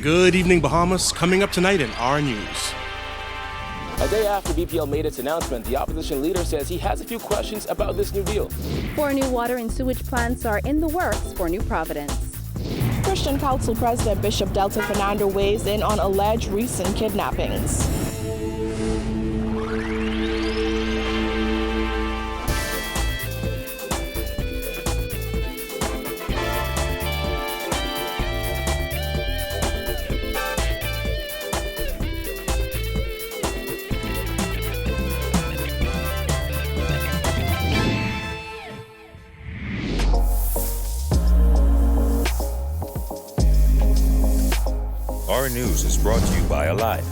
Good evening, Bahamas. Coming up tonight in our news. A day after BPL made its announcement, the opposition leader says he has a few questions about this new deal. 4 new water and sewage plants are in the works for New Providence. Christian Council President Bishop Delta Fernando weighs in on alleged recent kidnappings. Our news is brought to you by Alive.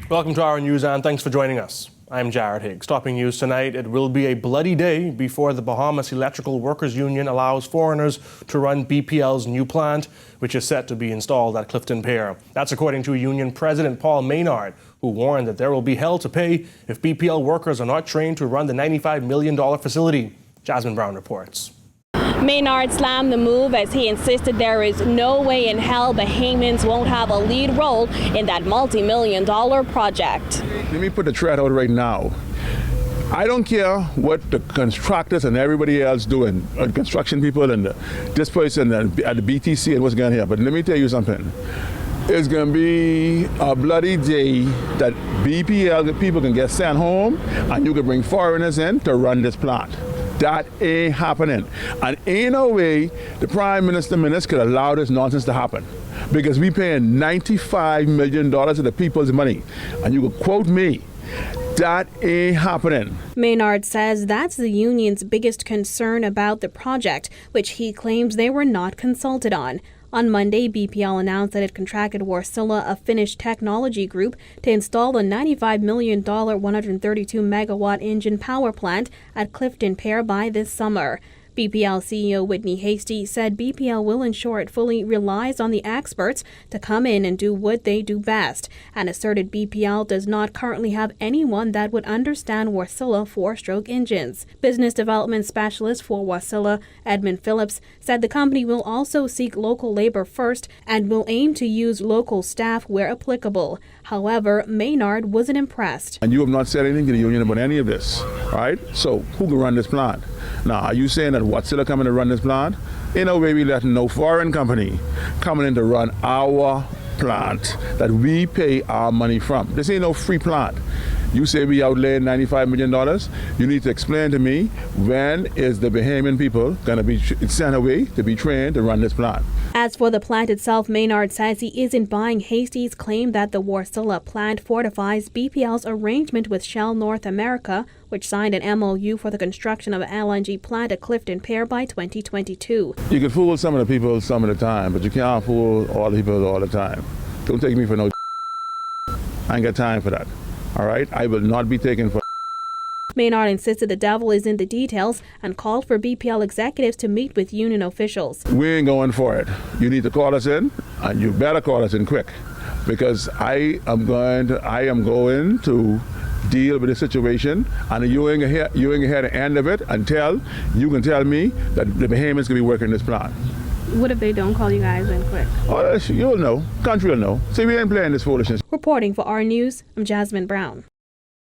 Welcome to our news and thanks for joining us. I'm Jared Higgs. Topping news tonight, it will be a bloody day before the Bahamas Electrical Workers Union allows foreigners to run BPL's new plant, which is set to be installed at Clifton Pier. That's according to Union President Paul Maynard, who warned that there will be hell to pay if BPL workers are not trained to run the $95 million facility. Jasmine Brown reports. Maynard slammed the move as he insisted there is no way in hell Bahamians won't have a lead role in that multi-million-dollar project. Let me put the threat out right now. I don't care what the contractors and everybody else doing, construction people and this person at the BTC and what's going on here, but let me tell you something. It's going to be a bloody day that BPL people can get sent home and you can bring foreigners in to run this plant. That ain't happening. And ain't no way the Prime Minister could allow this nonsense to happen. Because we paying $95 million of the people's money. And you could quote me, that ain't happening. Maynard says that's the union's biggest concern about the project, which he claims they were not consulted on. On Monday, BPL announced that it contracted Wärtsilä, a Finnish technology group, to install the $95 million 132-megawatt engine power plant at Clifton Pier by this summer. BPL CEO Whitney Hastie said BPL will ensure it fully relies on the experts to come in and do what they do best, and asserted BPL does not currently have anyone that would understand Wärtsilä 4-stroke engines. Business development specialist for Wärtsilä, Edmund Phillips, said the company will also seek local labor first and will aim to use local staff where applicable. However, Maynard wasn't impressed. And you have not said anything to the union about any of this, right? So who can run this plant? Now, are you saying that Wärtsilä coming to run this plant? In no way we letting no foreign company coming in to run our plant that we pay our money from. This ain't no free plant. You say we outlaying $95 million. You need to explain to me when is the Bahamian people going to be sent away to be trained to run this plant. As for the plant itself, Maynard says he isn't buying Hastie's claim that the Wärtsilä plant fortifies BPL's arrangement with Shell North America, which signed an MOU for the construction of an LNG plant at Clifton Pier by 2022. You can fool some of the people some of the time, but you can't fool all the people all the time. Don't take me for no I ain't got time for that. All right? I will not be taken for. Maynard insisted the devil is in the details and called for BPL executives to meet with union officials. We ain't going for it. You need to call us in, and you better call us in quick, because I am going to deal with the situation, and you ain't gonna hear the end of it until you can tell me that the Bahamians can be working this plant. What if they don't call you guys in quick? Oh, you'll know. Country will know. See, we ain't playing this foolishness. Reporting for our news, I'm Jasmine Brown.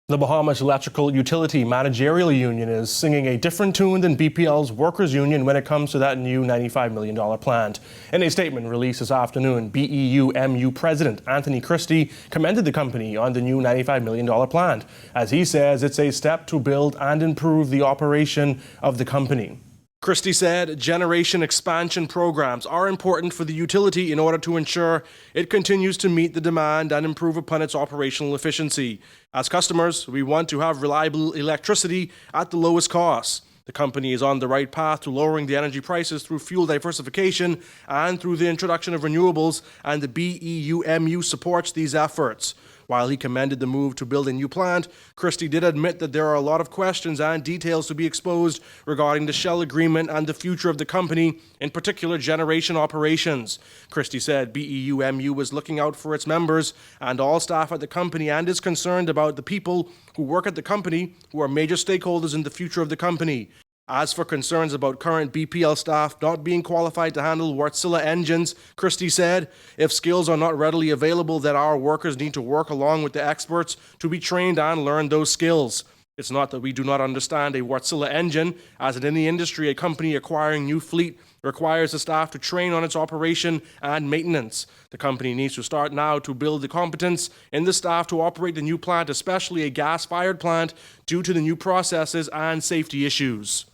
The Bahamas Electrical Utility Managerial Union is singing a different tune than BPL's Workers Union when it comes to that new $95 million plant. In a statement released this afternoon, BEU-MU President Anthony Christie commended the company on the new $95 million plant, as he says it's a step to build and improve the operation of the company. Christie said generation expansion programs are important for the utility in order to ensure it continues to meet the demand and improve upon its operational efficiency. As customers, we want to have reliable electricity at the lowest cost. The company is on the right path to lowering the energy prices through fuel diversification and through the introduction of renewables, and the BEU-MU supports these efforts. While he commended the move to build a new plant, Christie did admit that there are a lot of questions and details to be exposed regarding the Shell agreement and the future of the company, in particular generation operations. Christie said BEU-MU was looking out for its members and all staff at the company and is concerned about the people who work at the company who are major stakeholders in the future of the company. As for concerns about current BPL staff not being qualified to handle Wärtsilä engines, Christie said, if skills are not readily available, then our workers need to work along with the experts to be trained and learn those skills. It's not that we do not understand a Wärtsilä engine, as in any industry, a company acquiring new fleet requires the staff to train on its operation and maintenance. The company needs to start now to build the competence in the staff to operate the new plant, especially a gas-fired plant, due to the new processes and safety issues.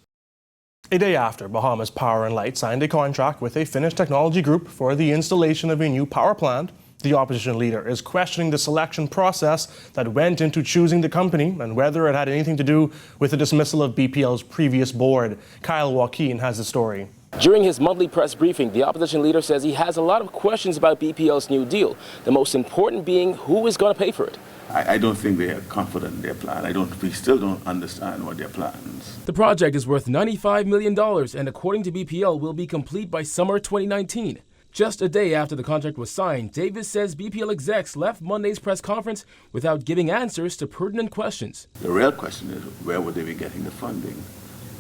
A day after Bahamas Power and Light signed a contract with a Finnish technology group for the installation of a new power plant, the opposition leader is questioning the selection process that went into choosing the company and whether it had anything to do with the dismissal of BPL's previous board. Kyle Joaquin has the story. During his monthly press briefing, the opposition leader says he has a lot of questions about BPL's new deal, the most important being who is going to pay for it. I don't think they are confident in their plan. We still don't understand what their plans. The project is worth $95 million and, according to BPL, will be complete by summer 2019. Just a day after the contract was signed, Davis says BPL execs left Monday's press conference without giving answers to pertinent questions. The real question is, where would they be getting the funding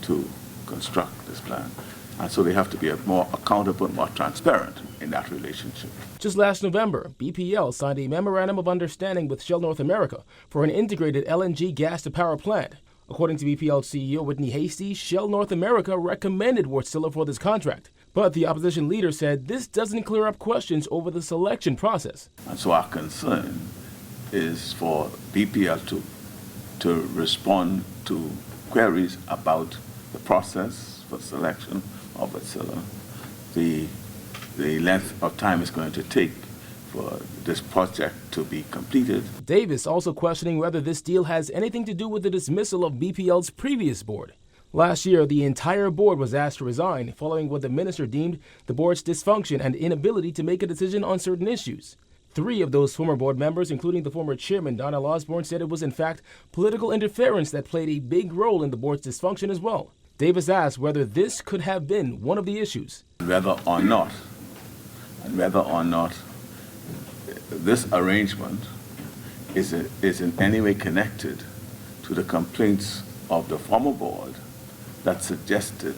to construct this plan? And so they have to be more accountable, more transparent in that relationship. Just last November, BPL signed a memorandum of understanding with Shell North America for an integrated LNG gas-to-power plant. According to BPL CEO Whitney Hasty, Shell North America recommended Wärtsilä for this contract. But the opposition leader said this doesn't clear up questions over the selection process. And so our concern is for BPL to respond to queries about the process for selection of Wärtsilä, the length of time it's going to take for this project to be completed. Davis also questioning whether this deal has anything to do with the dismissal of BPL's previous board. Last year, the entire board was asked to resign following what the minister deemed the board's dysfunction and inability to make a decision on certain issues. 3 of those former board members, including the former chairman, Donald Osborne, said it was in fact political interference that played a big role in the board's dysfunction as well. Davis asked whether this could have been one of the issues. Whether or not this arrangement is in any way connected to the complaints of the former board that suggested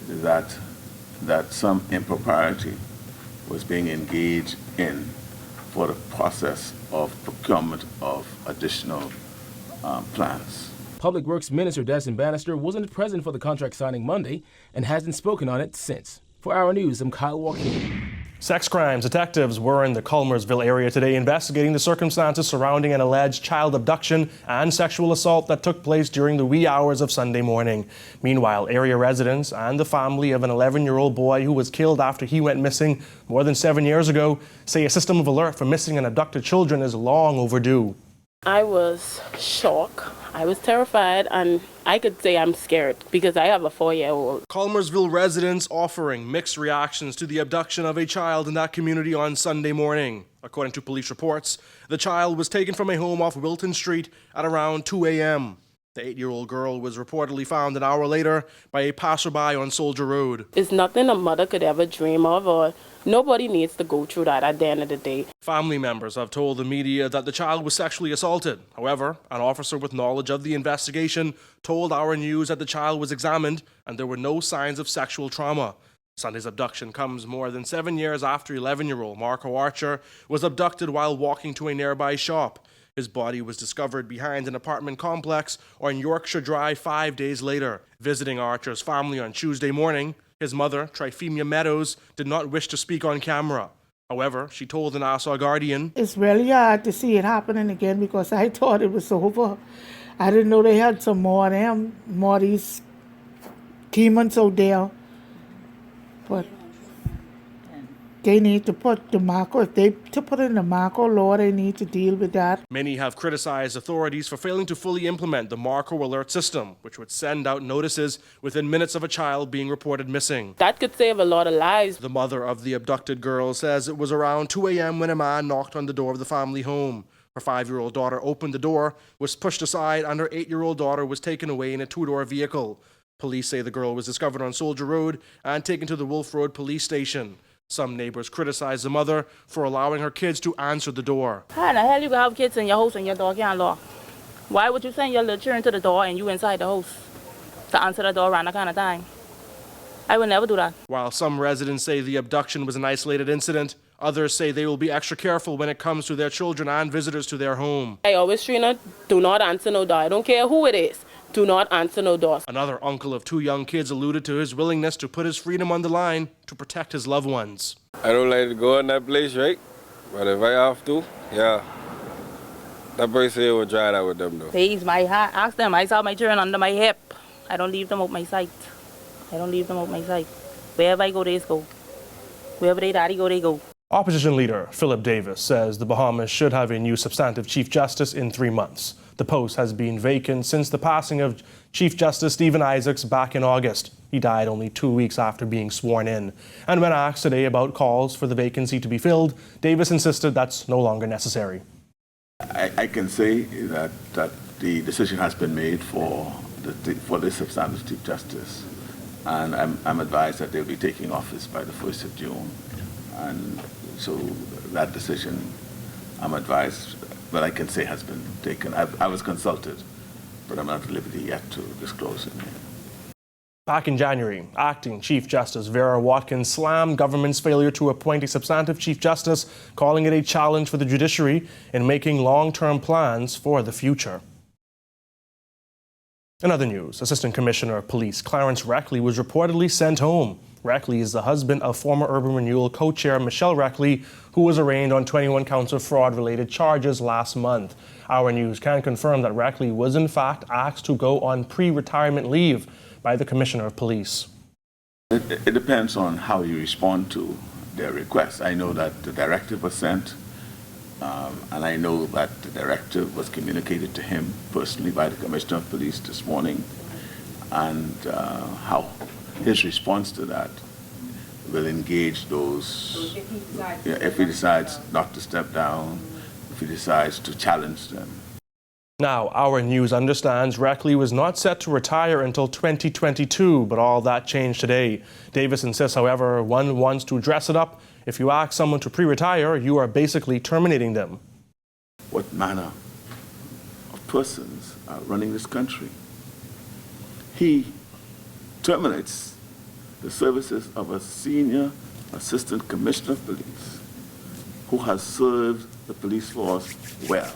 that some impropriety was being engaged in for the process of procurement of additional plants. Public Works Minister Desmond Bannister wasn't present for the contract signing Monday and hasn't spoken on it since. For Our News, I'm Kyle Joaquin. Sex crimes detectives were in the Culmersville area today investigating the circumstances surrounding an alleged child abduction and sexual assault that took place during the wee hours of Sunday morning. Meanwhile, area residents and the family of an 11-year-old boy who was killed after he went missing more than 7 years ago say a system of alert for missing and abducted children is long overdue. I was shocked. I was terrified, and I could say I'm scared because I have a 4-year-old. Culmersville residents offering mixed reactions to the abduction of a child in that community on Sunday morning. According to police reports, the child was taken from a home off Wilton Street at around 2 a.m. The 8-year-old girl was reportedly found an hour later by a passerby on Soldier Road. It's nothing a mother could ever dream of, or nobody needs to go through that at the end of the day. Family members have told the media that the child was sexually assaulted. However, an officer with knowledge of the investigation told Our News that the child was examined and there were no signs of sexual trauma. Sunday's abduction comes more than 7 years after 11-year-old Marco Archer was abducted while walking to a nearby shop. His body was discovered behind an apartment complex on Yorkshire Drive 5 days later. Visiting Archer's family on Tuesday morning, his mother, Trifemia Meadows, did not wish to speak on camera. However, she told the Nassau Guardian, "It's really hard to see it happening again because I thought it was over. I didn't know they had some more of them, more of these demons out there. But they need to put the Marco, if they to put in the Marco law, they need to deal with that." Many have criticized authorities for failing to fully implement the Marco alert system, which would send out notices within minutes of a child being reported missing. That could save a lot of lives. The mother of the abducted girl says it was around 2 a.m. when a man knocked on the door of the family home. Her 5-year-old daughter opened the door, was pushed aside, and her 8-year-old daughter was taken away in a 2-door vehicle. Police say the girl was discovered on Soldier Road and taken to the Wolf Road police station. Some neighbors criticize the mother for allowing her kids to answer the door. How in the hell you can have kids in your house and your door can't lock? Why would you send your little children to the door and you inside the house? to answer the door around that kind of time. I would never do that. While some residents say the abduction was an isolated incident, others say they will be extra careful when it comes to their children and visitors to their home. I always train do not answer no door. I don't care who it is. Do not answer no doors. Another uncle of 2 young kids alluded to his willingness to put his freedom on the line to protect his loved ones. I don't like to go in that place, right? But if I have to, yeah. That boy say he would try that with them, though. Please, my heart. Ask them. I saw my children under my hip. I don't leave them out my sight. I don't leave them out my sight. Wherever I go, they go. Wherever they daddy go, they go. Opposition leader Philip Davis says the Bahamas should have a new substantive Chief Justice in 3 months. The post has been vacant since the passing of Chief Justice Stephen Isaacs back in August. He died only 2 weeks after being sworn in. And when asked today about calls for the vacancy to be filled, Davis insisted that's no longer necessary. I can say that the decision has been made for the substantive Chief Justice. And I'm advised that they'll be taking office by the 1st of June. And so that decision, I'm advised, that I can say has been taken. I was consulted, but I'm not at liberty yet to disclose it. Back in January, Acting Chief Justice Vera Watkins slammed government's failure to appoint a substantive Chief Justice, calling it a challenge for the judiciary in making long-term plans for the future. In other news, Assistant Commissioner of Police Clarence Reckley was reportedly sent home. Reckley is the husband of former Urban Renewal co-chair Michelle Reckley, who was arraigned on 21 counts of fraud-related charges last month. Our news can confirm that Reckley was in fact asked to go on pre-retirement leave by the Commissioner of Police. It depends on how you respond to their request. I know that the directive was sent, and I know that the directive was communicated to him personally by the Commissioner of Police this morning, and how his response to that will engage those, if he decides not to step down, if he decides to challenge them. Now, our news understands Reckley was not set to retire until 2022, but all that changed today. Davis insists, however, one wants to dress it up. If you ask someone to pre-retire, you are basically terminating them. What manner of persons are running this country? He terminates the services of a senior assistant commissioner of police who has served the police force well.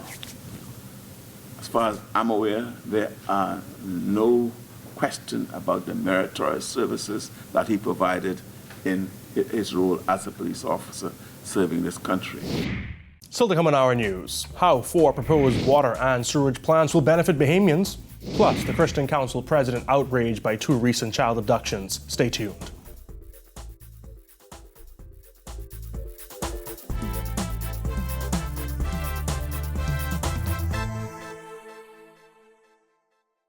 As far as I'm aware, there are no question about the meritorious services that he provided in his role as a police officer serving this country. Still to come on our news, how 4 proposed water and sewage plants will benefit Bahamians, plus the Christian Council president outraged by 2 recent child abductions. Stay tuned.